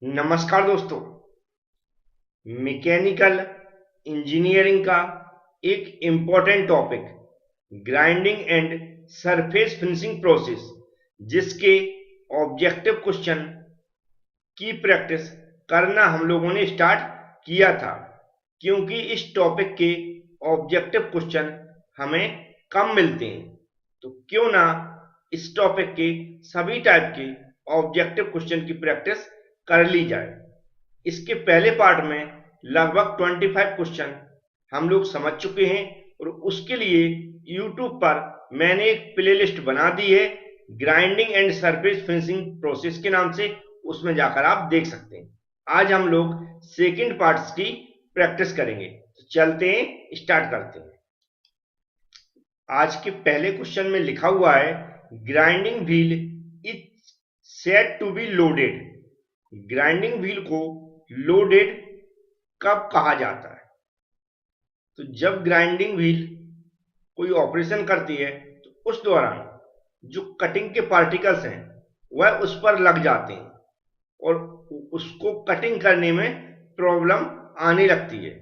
नमस्कार दोस्तों। Mechanical engineering का एक important topic grinding and surface finishing process, जिसके ऑब्जेक्टिव क्वेश्चन की प्रैक्टिस करना हम लोगों ने स्टार्ट किया था, क्योंकि इस टॉपिक के ऑब्जेक्टिव क्वेश्चन हमें कम मिलते हैं। तो क्यों ना इस टॉपिक के सभी टाइप के ऑब्जेक्टिव क्वेश्चन की प्रैक्टिस कर ली जाए। इसके पहले पार्ट में लगभग 25 क्वेश्चन हम लोग समझ चुके हैं और उसके लिए YouTube पर मैंने एक प्लेलिस्ट बना दी है, grinding and surface finishing process के नाम से। उसमें जाकर आप देख सकते हैं। आज हम लोग सेकंड पार्ट्स की प्रैक्टिस करेंगे, तो चलते हैं, स्टार्ट करते हैं। आज के पहले क्वेश्चन में लिखा हुआ है grinding wheel is said to be loaded. Grinding wheel को लोडेड कब कहा जाता है? तो जब ग्राइंडिंग व्हील कोई ऑपरेशन करती है तो उस दौरान जो कटिंग के पार्टिकल्स हैं वह उस पर लग जाते हैं और उसको कटिंग करने में प्रॉब्लम आने लगती है।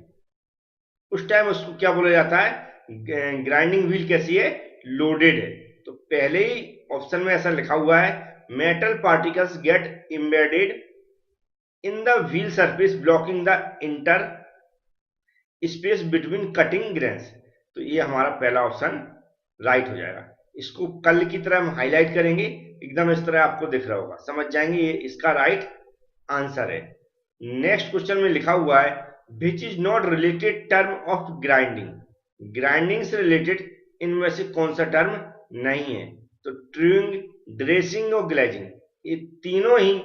उस टाइम उसको क्या बोला जाता है? ग्राइंडिंग व्हील कैसी है? लोडेड है। तो पहले ही ऑप्शन में ऐसा लिखा हुआ है, metal particles get embedded in the wheel surface blocking the inter space between cutting grains. तो ये हमारा पहला ऑप्शन राइट हो जाएगा। इसको कल की तरह हम हाईलाइट करेंगे, एकदम इस तरह आपको दिख रहा होगा, समझ जाएंगे ये इसका राइट आंसर है। नेक्स्ट क्वेश्चन में लिखा हुआ है which is not related term of grinding. Grinding से रिलेटेड इनमें से कौन सा टर्म नहीं है? तो ट्रूइंग, ड्रेसिंग और ग्लेजिंग, ये तीनों ही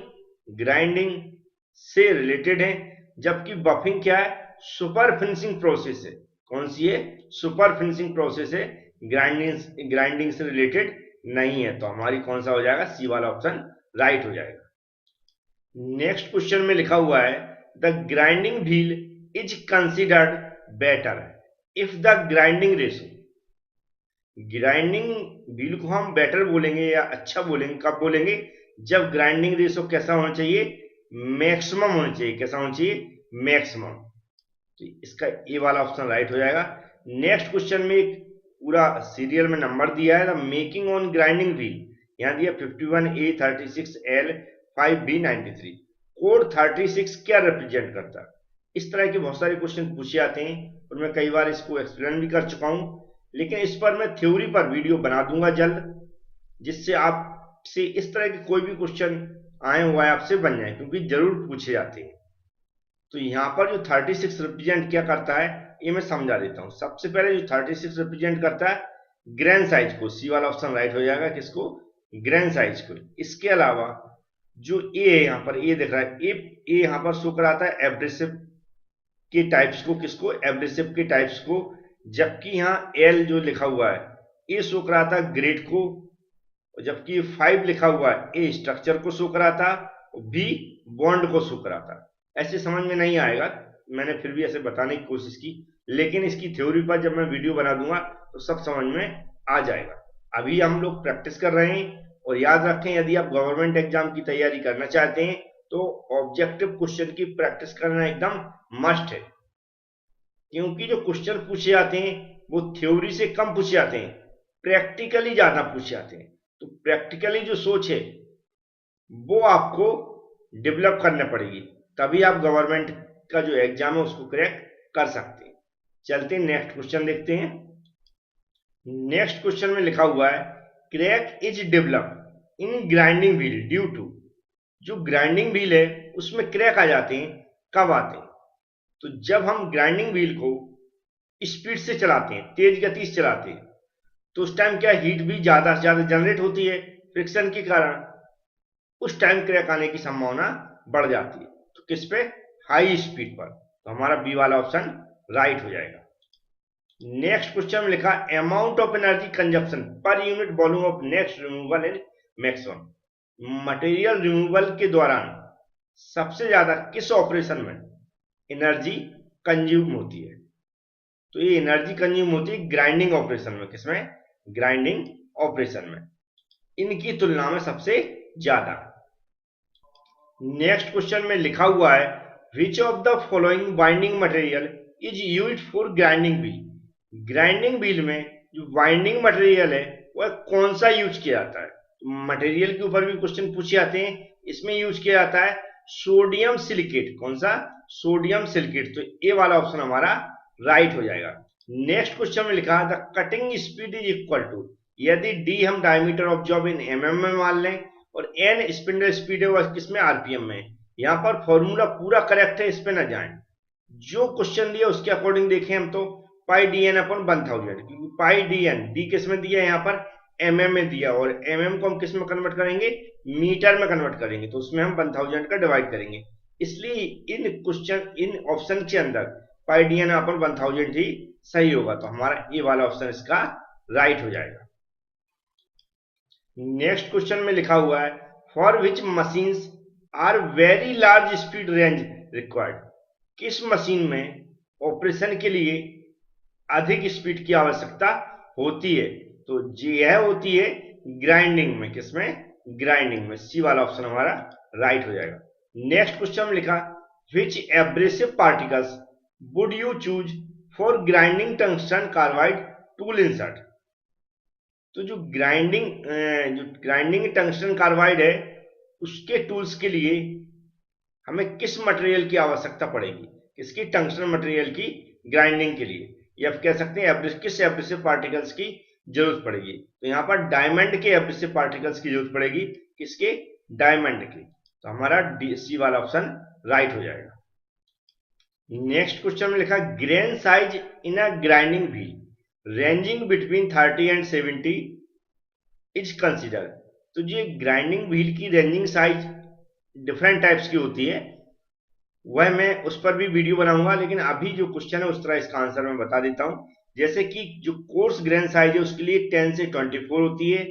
ग्राइंडिंग से रिलेटेड हैं, जबकि बफिंग क्या है? सुपर फिनिशिंग प्रोसेस है। कौन सी है? सुपर फिनिशिंग प्रोसेस है, ग्राइंडिंग से रिलेटेड नहीं है। तो हमारी कौन सा हो जाएगा? सी वाला ऑप्शन राइट हो जाएगा। नेक्स्ट क्वेश्चन में लिखा हुआ है the grinding wheel is considered better if the grinding ratio. Grinding wheel को हम बेटर बोलेंगे या अच्छा बोलेंगे कब बोलेंगे? जब ग्राइंडिंग रेशो कैसा होना चाहिए? मैक्सिमम होना चाहिए। कैसा होना चाहिए? मैक्सिमम। तो इसका ए वाला ऑप्शन राइट हो जाएगा। नेक्स्ट क्वेश्चन में एक पूरा सीरियल में नंबर दिया है, the making on grinding wheel, यहां दिया 51A 36L 5B93। कोड 36 क्या रिप्रेजेंट करता है? इस तरह के बहुत सारे क्वेश्चन पूछे जाते हैं और मैं कई बार इसको एक्सप्लेन भी कर चुका हूं, लेकिन इस पर मैं थ्योरी पर वीडियो बना दूंगा जल्द, जिससे आपसे इस तरह के कोई भी क्वेश्चन आए हुआ है आपसे बन जाए, क्योंकि जरूर पूछे जाते हैं। तो यहाँ पर जो 36 रिप्रेजेंट क्या करता है ये मैं समझा देता हूँ। सबसे पहले जो 36 रिप्रेजेंट करता है ग्रेन साइज को। सी वाला ऑप्शन राइट हो जाएगा। किसको? ग्रेन साइज को। इसके अलावा जो ए है, यहाँ पर ए दिख रहा है, ए यहाँ पर शो कराता है एब्रेसिव के टाइप्स को। किसको? एब्रेसिव के टाइप्स को। जबकि यहाँ एल जो लिखा हुआ है ए शो कराता है ग्रेड को, जबकि 5 लिखा हुआ है ए स्ट्रक्चर को शो कराता और बी बॉन्ड को शो कराता। ऐसे समझ में नहीं आएगा, मैंने फिर भी ऐसे बताने की कोशिश की, लेकिन इसकी थ्योरी पर जब मैं वीडियो बना दूंगा तो सब समझ में आ जाएगा। अभी हम लोग प्रैक्टिस कर रहे हैं। और याद रखें, यदि आप गवर्नमेंट एग्जाम की तैयारी करना चाहते हैं तो ऑब्जेक्टिव क्वेश्चन की प्रैक्टिस करना एकदम मस्ट है, क्योंकि जो क्वेश्चन पूछे जाते हैं वो थ्योरी से कम पूछे जाते हैं, प्रैक्टिकली ज्यादा पूछे जाते हैं। तो प्रैक्टिकली जो सोच है वो आपको डेवलप करना पड़ेगी, तभी आप गवर्नमेंट का जो एग्जाम है उसको क्रैक कर सकते हैं। चलते हैं नेक्स्ट क्वेश्चन देखते हैं। नेक्स्ट क्वेश्चन में लिखा हुआ है crack is develop in grinding wheel due to. जो ग्राइंडिंग व्हील है उसमें क्रैक आ जाते हैं, कब आते हैं? तो जब हम ग्राइंडिंग व्हील को स्पीड से चलाते हैं, तेज गति से चलाते हैं, तो उस टाइम क्या हीट भी ज्यादा से ज्यादा जनरेट होती है फ्रिक्शन के कारण। उस टाइम क्रैक आने की संभावना बढ़ जाती है। तो किस पे? हाई स्पीड पर। तो हमारा बी वाला ऑप्शन राइट हो जाएगा। नेक्स्ट क्वेश्चन में लिखा amount of energy consumption per unit volume of next removal in maximum. Material removal के दौरान सबसे ज्यादा किस ऑपरेशन में एनर्जी कंज्यूम होती है? तो ये एनर्जी कंज्यूम होती है ग्राइंडिंग ऑपरेशन में। किसमें? ग्राइंडिंग ऑपरेशन में। इनकी तुलना में सबसे ज्यादा। नेक्स्ट क्वेश्चन में लिखा हुआ है which of the following binding material is used for grinding wheel. Grinding wheel में जो बाइंडिंग मटेरियल है वह कौन सा यूज किया जाता है। तो मटेरियल के ऊपर भी क्वेश्चन पूछे जाते हैं, इसमें यूज किया जाता है सोडियम सिलिकेट। कौन सा? Sodium silicate. तो ए वाला ऑप्शन हमारा राइट हो जाएगा। नेक्स्ट क्वेश्चन में लिखा है the cutting speed is equal to, यदि डी हम diameter of job in mm में मान लें और एन स्पिंडल स्पीड है वह किसमें? आरपीएम में। यहां पर फॉर्मूला पूरा करेक्ट है, इस पे ना जाएं, जो क्वेश्चन दिया उसके अकॉर्डिंग देखें हम तो पाई डी एन अपन 1000, क्योंकि पाई डी एन डी किस में दिया है? यहाँ पर एमएम में दिया, और एमएम को हम किस में कन्वर्ट करेंगे? मीटर में कन्वर्ट करेंगे, तो उसमें हम 1000 का डिवाइड करेंगे। इसलिए इन क्वेश्चन इन ऑप्शन के अंदर पाई डी एन अपन 1000 ही सही होगा, तो हमारा ए वाला ऑप्शन इसका राइट हो जाएगा। नेक्स्ट क्वेश्चन में लिखा हुआ है for which machines are very large speed range required. किस मशीन में ऑपरेशन के लिए अधिक स्पीड की आवश्यकता होती है? तो यह होती है ग्राइंडिंग में। किसमें? ग्राइंडिंग में। सी वाला ऑप्शन हमारा राइट हो जाएगा। नेक्स्ट क्वेश्चन में लिखा which abrasive particles would you choose for grinding tungsten carbide tool insert. तो जो ग्राइंडिंग टंगस्टन कार्बाइड है उसके टूल्स के लिए हमें किस मटेरियल की आवश्यकता पड़ेगी? किसकी? टंगस्टन मटेरियल की ग्राइंडिंग के लिए, या कह सकते हैं किस एब्रेसिव पार्टिकल्स की जरूरत पड़ेगी। तो यहाँ पर डायमंड के एब्रेसिव पार्टिकल्स की जरूरत पड़ेगी। किसके? डायमंड की। तो हमारा सी वाला ऑप्शन राइट हो जाएगा। नेक्स्ट क्वेश्चन में लिखा grain size in a grinding wheel ranging between 30 and 70 is consider. तो ये ग्राइंडिंग व्हील की रेंजिंग साइज डिफरेंट टाइप्स की होती है, वह मैं उस पर भी वीडियो बनाऊंगा, लेकिन अभी जो क्वेश्चन है उस तरह इसका आंसर मैं बता देता हूं। जैसे कि जो कोर्स ग्रेन साइज है उसके लिए 10 से 24 होती है,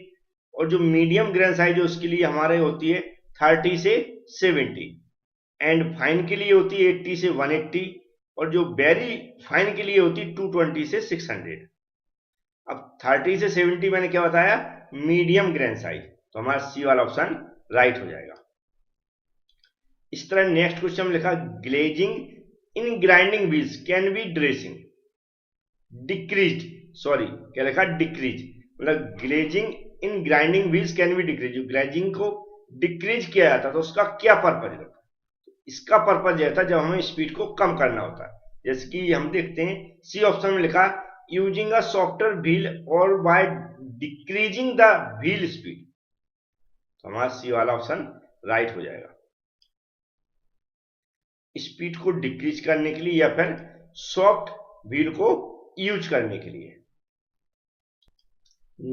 और जो मीडियम ग्रेन साइज है उसके लिए हमारे होती है 30 से 70, एंड फाइन के लिए होती है 80 से 180, और जो वेरी फाइन के लिए होती है 220 से 600। अब 30 से 70 मैंने क्या बताया? Medium grain size. तो हमारा सी वाला ऑप्शन राइट हो जाएगा। इस तरह नेक्स्ट क्वेश्चन में लिखा glazing in grinding wheels can be dressing decrease. Sorry, क्या लिखा? डिक्रीज। मतलब glazing in grinding wheels can be decrease. जो ग्लेजिंग को डिक्रीज किया जाता तो उसका क्या पर्पज रहता? इसका पर्पज यह था जब हमें स्पीड को कम करना होता है। जैसे कि हम देखते हैं सी ऑप्शन में लिखा यूजिंग अ सॉफ्टवेयर व्हील और by decreasing the wheel speed. तो हमारा सी वाला ऑप्शन राइट हो जाएगा। स्पीड को डिक्रीज करने के लिए या फिर सॉफ्ट व्हील को यूज करने के लिए।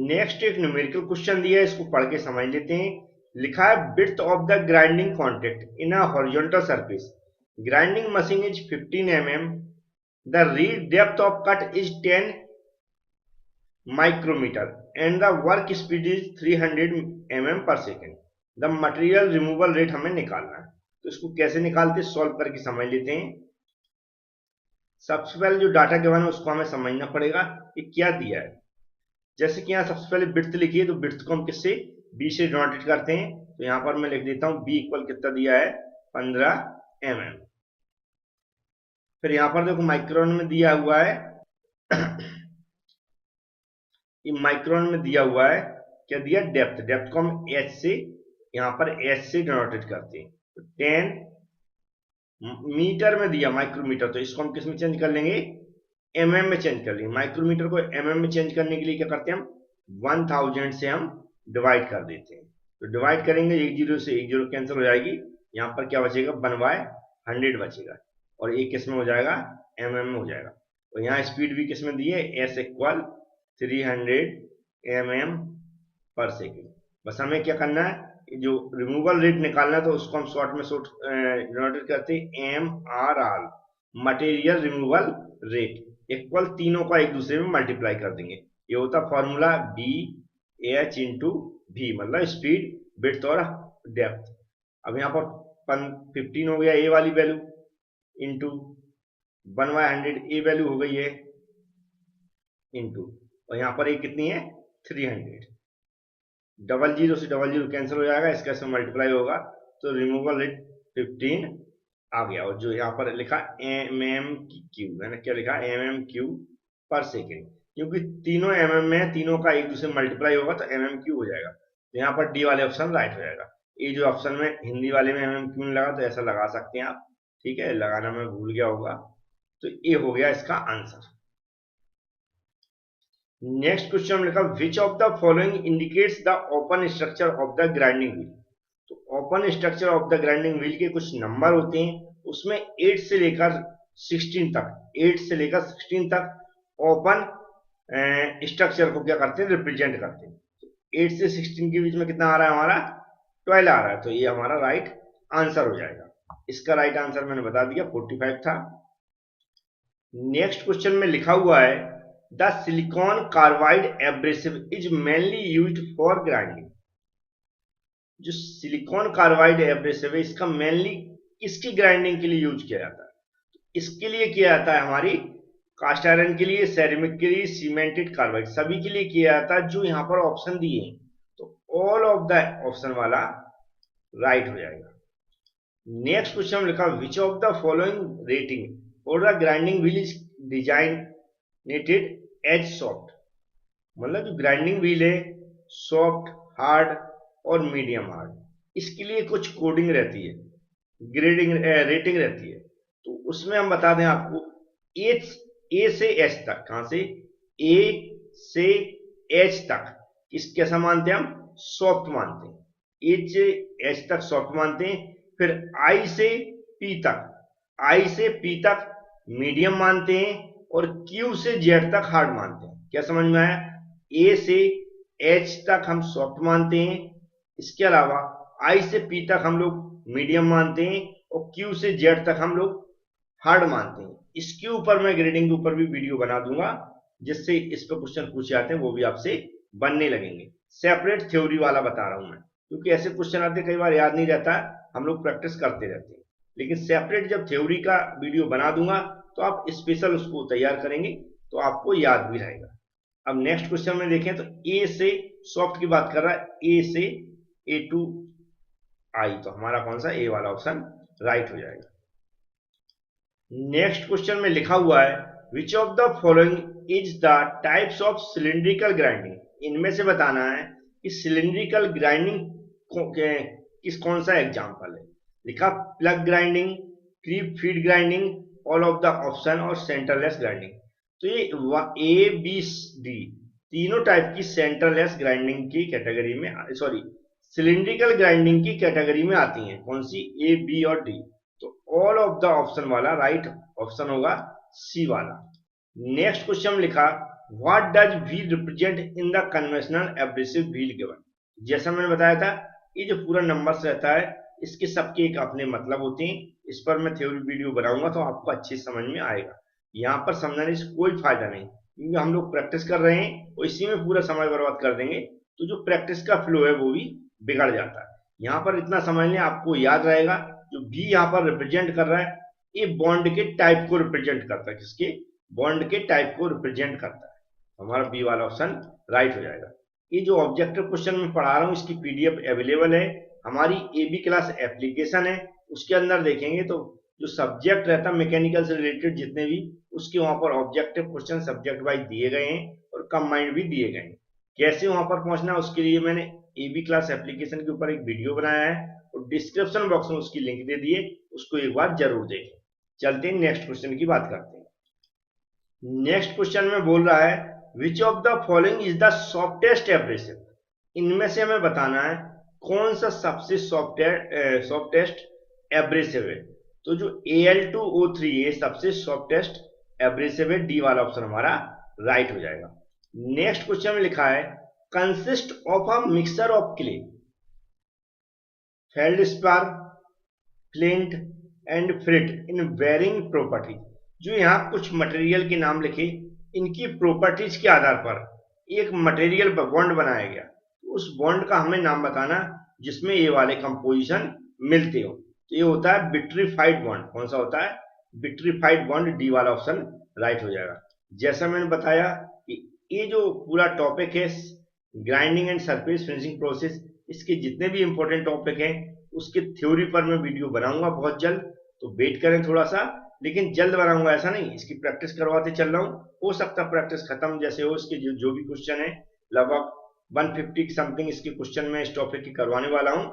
नेक्स्ट एक न्यूमेरिकल क्वेश्चन दिया है, इसको पढ़ के समझ लेते हैं। लिखा है width of the grinding contact in a horizontal surface grinding machine is 15 mm, the read depth of cut is 10 micrometer and the work speed is 300 mm per second. The material removal rate हमें निकालना है। तो इसको कैसे निकालते, solve करके समझ लेते हैं। सबसे पहले जो डाटा गिवन है उसको हमें समझना पड़ेगा कि क्या दिया है। जैसे कि यहाँ सबसे पहले विड्थ लिखी है, तो विड्थ को हम किससे? बी से डिनोटेट करते हैं। तो यहाँ पर मैं लिख देता हूँ बी इक्वल कितना दिया है? 15 mm। फिर यहाँ पर देखो माइक्रोन में दिया हुआ है ये माइक्रोन में दिया हुआ है, क्या दिया? डेप्थ। डेप्थ को हम एच से, यहाँ पर एच से डिनोटेट करते हैं। तो 10 मीटर में दिया माइक्रोमीटर, तो इसको हम किस में चेंज कर लेंगे? एमएम में चेंज कर लेंगे। माइक्रोमीटर को एमएम में चेंज करने के लिए क्या करते हैं हम? 1000 से हम डिवाइड कर देते हैं। तो डिवाइड करेंगे, एक जीरो से एक जीरो कैंसिल हो जाएगी, यहाँ पर क्या बचेगा? 1/100 बचेगा, और एक किस में हो जाएगा? एमएम में हो जाएगा। और यहाँ स्पीड भी किस में दी है? एस इक्वल 300 mm पर सेकेंड। बस हमें क्या करना है, जो रिमूवल रेट निकालना है, तो उसको हम शॉर्ट में डिनोटेट करते हैं MRR, material removal rate equal, तीनों का एक दूसरे में मल्टीप्लाई कर देंगे। ये होता फॉर्मूला BH इंटू V, मतलब स्पीड, विड्थ और डेप्थ। अब यहाँ पर 15 हो गया ए वाली वैल्यू, इंटू 1/100 ए वैल्यू हो गई है, इंटू, और यहाँ पर ए कितनी है? 300। डबल जीरो से डबल जीरो कैंसिल हो जाएगा, इसका से मल्टीप्लाई होगा, तो रिमूवल रेट 15 आ गया। और जो यहाँ पर लिखा mmQ है ना, क्या लिखा mmQ पर सेकेंड, क्योंकि तीनों mm में, तीनों का एक दूसरे मल्टीप्लाई होगा तो mmQ हो जाएगा। तो यहाँ पर डी वाले ऑप्शन राइट हो जाएगा। ये जो ऑप्शन में हिंदी वाले में mmQ नहीं लगा तो ऐसा लगा सकते हैं आप, ठीक है, लगाना मैं भूल गया होगा। तो ये हो गया इसका आंसर। नेक्स्ट क्वेश्चन में लिखा which of the following indicates the open structure of the grinding wheel. तो open structure of the grinding wheel के कुछ नंबर होते हैं, उसमें 8 से लेकर 16 तक, 8 से लेकर 16 तक ओपन स्ट्रक्चर को क्या करते हैं, रिप्रेजेंट करते हैं। 8 से 16 के बीच में कितना आ रहा है हमारा, 12 आ रहा है। तो ये हमारा राइट आंसर हो जाएगा। इसका राइट आंसर मैंने बता दिया 45 था। नेक्स्ट क्वेश्चन में लिखा हुआ है the silicon carbide abrasive is mainly used for grinding. जो सिलिकॉन कार्बाइड एब्रेसिव है इसका मेनली किसकी ग्राइंडिंग के लिए यूज किया जाता है, इसके लिए किया जाता है हमारी कास्ट आयरन के लिए, सेरेमिक के लिए, सीमेंटेड कार्बाइड, सभी के लिए किया जाता है जो यहाँ पर ऑप्शन दिए हैं। तो ऑल ऑफ द ऑप्शन वाला राइट हो जाएगा। नेक्स्ट क्वेश्चन लिखा which of the following rating for the grinding wheel is designated as soft. मतलब जो ग्राइंडिंग व्हील है सॉफ्ट, हार्ड और मीडियम हार्ड, इसके लिए कुछ कोडिंग रहती है, ग्रेडिंग रेटिंग रहती है। तो उसमें हम बता दें आपको ए से एच तक, कहां से ए से एच तक किस कैसा मानते हैं हम, सॉफ्ट मानते हैं। ए से एच तक सॉफ्ट मानते हैं। फिर आई से पी तक, आई से पी तक मीडियम मानते हैं और क्यू से जेड तक हार्ड मानते हैं। क्या समझ में आया, ए से एच तक हम सॉफ्ट मानते हैं, इसके अलावा आई से पी तक हम लोग मीडियम मानते हैं और क्यू से जेड तक हम लोग हार्ड मानते हैं। इसके ऊपर मैं ग्रेडिंग के ऊपर भी वीडियो बना दूंगा जिससे इस पर क्वेश्चन पूछे जाते हैं वो भी आपसे बनने लगेंगे। सेपरेट थ्योरी वाला बता रहा हूं मैं, क्योंकि ऐसे क्वेश्चन आते कई बार याद नहीं रहता, हम लोग प्रैक्टिस करते रहते हैं। लेकिन सेपरेट जब थ्योरी का वीडियो बना दूंगा तो आप स्पेशल उसको तैयार करेंगे तो आपको याद भी रहेगा। अब नेक्स्ट क्वेश्चन में देखें तो ए से सॉफ्ट की बात कर रहा है, ए से ए टू आई, तो हमारा कौन सा, ए वाला ऑप्शन राइट हो जाएगा। नेक्स्ट क्वेश्चन में लिखा हुआ है which of the following is the types of cylindrical grinding. इनमें से बताना है कि सिलिंड्रिकल ग्राइंडिंग कौन सा एग्जाम्पल है। लिखा plug grinding, creep feed grinding, all of the option और सेंटरलेस ग्राइंडिंग। तो ये ए बी डी तीनों टाइप की सेंटरलेस ग्राइंडिंग की कैटेगरी में, सॉरी सिलिंड्रिकल ग्राइंडिंग की कैटेगरी में आती हैं। कौन सी, ए बी और डी। तो ऑल ऑफ द ऑप्शन वाला राइट ऑप्शन होगा सी वाला। नेक्स्ट क्वेश्चन लिखा what does wheel represent in the conventional abrasive wheel given. जैसा मैंने बताया था ये जो पूरा नंबर्स रहता है इसके सबके एक अपने मतलब होते हैं। इस पर मैं थ्योरी वीडियो बनाऊंगा तो आपको अच्छी समझ में आएगा। यहाँ पर समझने से कोई फायदा नहीं, क्योंकि हम लोग प्रैक्टिस कर रहे हैं और इसी में पूरा समय बर्बाद कर देंगे तो जो प्रैक्टिस का फ्लो है वो भी बिगड़ जाता है। यहाँ पर इतना समझ लें आपको याद रहेगा, जो बी यहाँ पर रिप्रेजेंट कर रहा है ये बॉन्ड के टाइप को रिप्रेजेंट करता है। किसके, बॉन्ड के टाइप को रिप्रेजेंट करता है। हमारा बी वाला ऑप्शन राइट हो जाएगा। ये जो ऑब्जेक्टिव क्वेश्चन में पढ़ा रहा हूँ इसकी पीडीएफ अवेलेबल है, हमारी एबी क्लास एप्लीकेशन है, उसके अंदर देखेंगे तो जो सब्जेक्ट रहता है मैकेनिकल से रिलेटेड जितने भी, उसके वहां पर ऑब्जेक्टिव क्वेश्चन सब्जेक्ट वाइज दिए गए हैं और कंबाइंड भी दिए गए हैं। कैसे वहां पर पहुंचना उसके लिए मैंने एबी क्लास एप्लीकेशन के ऊपर एक वीडियो बनाया है और डिस्क्रिप्शन बॉक्स में उसकी लिंक दे दिए, उसको एक बार जरूर देखें। चलते हैं नेक्स्ट क्वेश्चन की बात करते हैं। नेक्स्ट क्वेश्चन में बोल रहा है which of the following is the softest abrasive. इनमें से हमें बताना है कौन सा सबसे सॉफ्टेस्ट एब्रेसिव है। तो जो Al2O3 है सबसे सॉफ्टेस्ट एब्रेसिव है, डी वाला ऑप्शन हमारा राइट हो जाएगा। नेक्स्ट क्वेश्चन में लिखा है consist of a mixture of clay, feldspar, flint and frit in varying property. जो यहाँ कुछ मटेरियल के नाम लिखे, इनकी प्रॉपर्टीज के आधार पर एक मटेरियल बॉन्ड बनाया गया, तो उस बॉन्ड का हमें नाम बताना जिसमें ये वाले कंपोजिशन मिलते हो। तो ये होता है विट्रीफाइड बॉन्ड। कौन सा होता है, विट्रीफाइड बॉन्ड, डी वाला ऑप्शन राइट हो जाएगा। जैसा मैंने बताया कि ये जो पूरा टॉपिक है grinding and surface finishing process, इसके जितने भी इंपॉर्टेंट टॉपिक हैं उसके थ्योरी पर मैं वीडियो बनाऊंगा बहुत जल्द, तो वेट करें थोड़ा सा। लेकिन जल्द बनाऊंगा ऐसा नहीं, इसकी प्रैक्टिस करवाते चल रहा हूँ। हो सकता प्रैक्टिस खत्म जैसे हो, इसके जो भी क्वेश्चन है लगभग 150 समथिंग इसके क्वेश्चन में इस टॉपिक की करवाने वाला हूँ।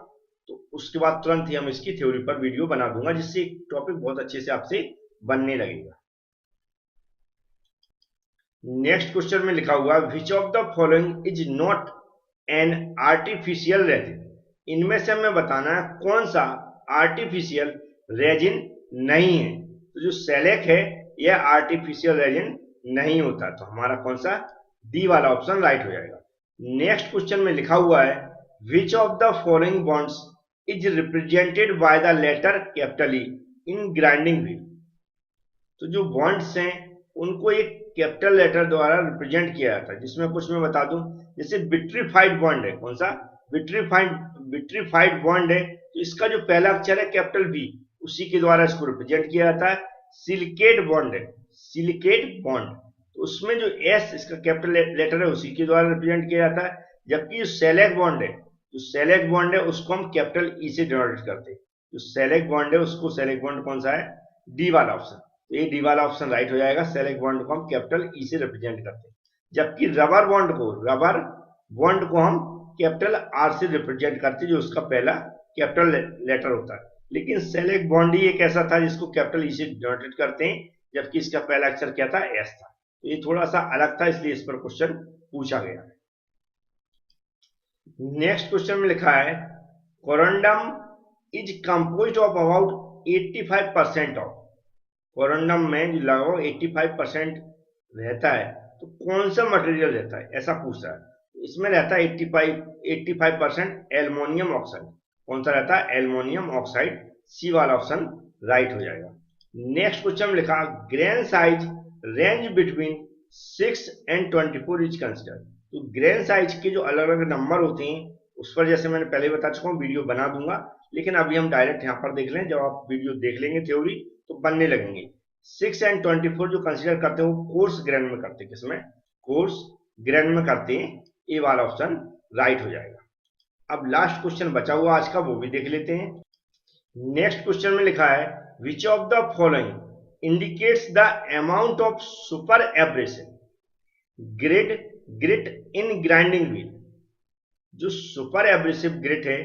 तो उसके बाद तुरंत ही हम इसकी थ्योरी पर वीडियो बना दूंगा, जिससे टॉपिक बहुत अच्छे से आपसे बनने लगेगा। नेक्स्ट क्वेश्चन में लिखा हुआ विच of the following is not an artificial resin. इनमें से हमें बताना है कौन सा आर्टिफिशियल रेजिन नहीं है। तो जो सेलेक है यह आर्टिफिशियल रेजिन नहीं होता, तो हमारा कौन सा डी वाला ऑप्शन राइट हो जाएगा। नेक्स्ट क्वेश्चन में लिखा हुआ है which of the following bonds is represented by the letter capital E in grinding wheel. तो जो बॉन्ड्स हैं उनको एक कैपिटल लेटर द्वारा रिप्रेजेंट किया जाता है, जिसमें कुछ मैं बता दूं, जैसे विट्रीफाइड बॉन्ड है, कौन सा विट्रीफाइड बॉन्ड है, तो इसका जो पहला अक्षर है कैपिटल बी, उसी के द्वारा इसको रिप्रेजेंट किया जाता है। सिलिकेट बॉन्ड है, सिलिकेट बॉन्ड, तो उसमें जो एस इसका कैपिटल लेटर है उसी के द्वारा रिप्रेजेंट किया जाता है। जबकि जो सेलेक बॉन्ड है, जो सेलेक बॉन्ड है उसको हम कैपिटल ई से डिनोट करते हैं। जो सेलेक बॉन्ड है उसको, सेलेक बॉन्ड कौन सा है, डी वाला ऑप्शन, तो ये डी वाला ऑप्शन राइट हो जाएगा। सेलेक्ट बॉन्ड को हम कैपिटल ई से रिप्रेजेंट करते हैं, जबकि रबर बॉन्ड को हम कैपिटल आर से रिप्रेजेंट करते हैं, जो उसका पहला कैपिटल लेटर होता है। लेकिन सेलेक्ट बॉन्ड ही एक ऐसा था जिसको कैपिटल ई से डिनोटेट करते हैं, जबकि इसका पहला अक्षर क्या था, एस था। तो ये थोड़ा सा अलग था, इसलिए इस पर क्वेश्चन पूछा गया है। नेक्स्ट क्वेश्चन में लिखा है corundum is composed of about 85% of. Corundum में जो लगभग 85% रहता है, तो कौन सा मटेरियल रहता है, ऐसा पूछ रहा है। इसमें रहता है 85% एल्युमिनियम ऑक्साइड। कौन सा रहता है, एल्युमिनियम ऑक्साइड, सी वाला ऑप्शन राइट हो जाएगा। नेक्स्ट क्वेश्चन में लिखा grain size range between 6 and 24 is consider. तो ग्रेन साइज के जो अलग अलग नंबर होते हैं उस पर जैसे मैंने पहले बता चुका हूँ वीडियो बना दूंगा, लेकिन अभी हम डायरेक्ट यहाँ पर देख लें। जब आप वीडियो देख लेंगे थ्योरी तो बनने लगेंगे। 6 and 24 जो कंसीडर करते हैं वो कोर्स ग्रेन में करते हैं, किसमें, कोर्स ग्रेन में करते हैं। ए वाला ऑप्शन राइट हो जाएगा। अब लास्ट क्वेश्चन बचा हुआ आज का, वो भी देख लेते हैं। नेक्स्ट क्वेश्चन में लिखा है which of the following indicates the amount of super abrasive grit in grinding wheel. जो सुपर एब्रेसिव ग्रिट है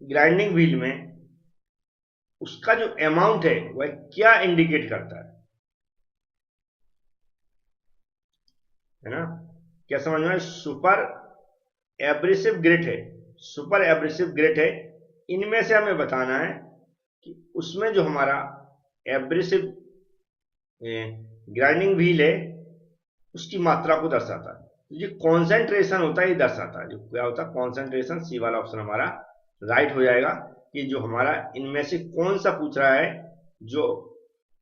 ग्राइंडिंग व्हील में, उसका जो अमाउंट है वह क्या इंडिकेट करता है ना, क्या समझ में, सुपर एब्रेसिव ग्रिट है, सुपर एब्रेसिव ग्रिट है। इनमें से हमें बताना है कि उसमें जो हमारा एब्रेसिव ग्राइंडिंग व्हील है उसकी मात्रा को दर्शाता है। तो ये कॉन्सेंट्रेशन होता है, ये दर्शाता है। जो क्या होता है, कॉन्सेंट्रेशन, सी वाला ऑप्शन हमारा राइट हो जाएगा। कि जो हमारा इनमें से कौन सा पूछ रहा है, जो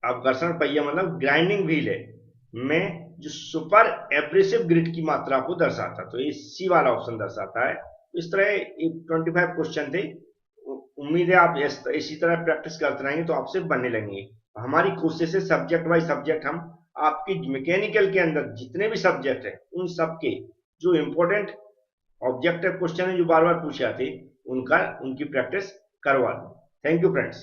अब घर्षण पहिया मतलब ग्राइंडिंग व्हील है में जो सुपर एब्रेसिव ग्रिट की मात्रा को दर्शाता है, तो ये सी वाला ऑप्शन दर्शाता है। इस तरह 25 क्वेश्चन थे। उम्मीद है आप इसी तरह प्रैक्टिस करते रहेंगे तो आपसे बनने लगेंगे। हमारी कोशिश है सब्जेक्ट वाइज सब्जेक्ट हम आपकी मैकेनिकल के अंदर जितने भी सब्जेक्ट हैं उन सबके जो इंपॉर्टेंट ऑब्जेक्टिव क्वेश्चन है जो बार बार पूछे जाते उनकी प्रैक्टिस करवा दूं। Thank you friends.